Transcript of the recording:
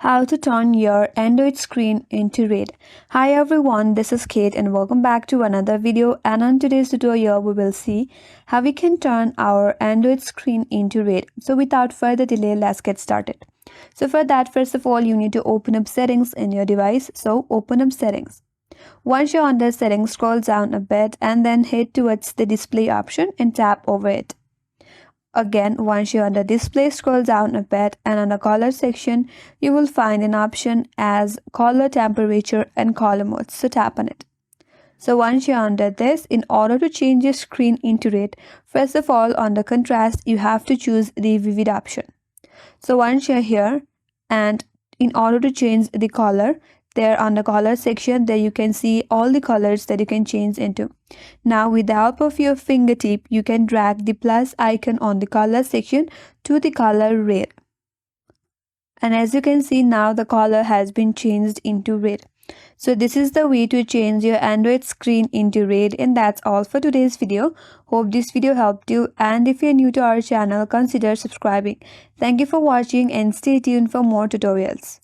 how to turn your Android screen into red. Hi everyone, this is Kate and welcome back to another video, and on today's tutorial we will see how we can turn our Android screen into red. So without further delay, let's get started. So for that, first of all, you need to open up settings in your device. So open up settings. Once you're under settings, scroll down a bit and then head towards the display option and tap over it. Again, once you're under display, scroll down a bit and on the color section, you will find an option as color temperature and color mode. So tap on it. So once you're under this, in order to change your screen into red, first of all, under contrast, you have to choose the vivid option. So once you're here, and in order to change the color, there on the color section, there you can see all the colors that you can change into. Now with the help of your fingertip, you can drag the plus icon on the color section to the color red. And as you can see, now the color has been changed into red. So this is the way to change your Android screen into red, and that's all for today's video. Hope this video helped you, and if you're new to our channel, consider subscribing. Thank you for watching and stay tuned for more tutorials.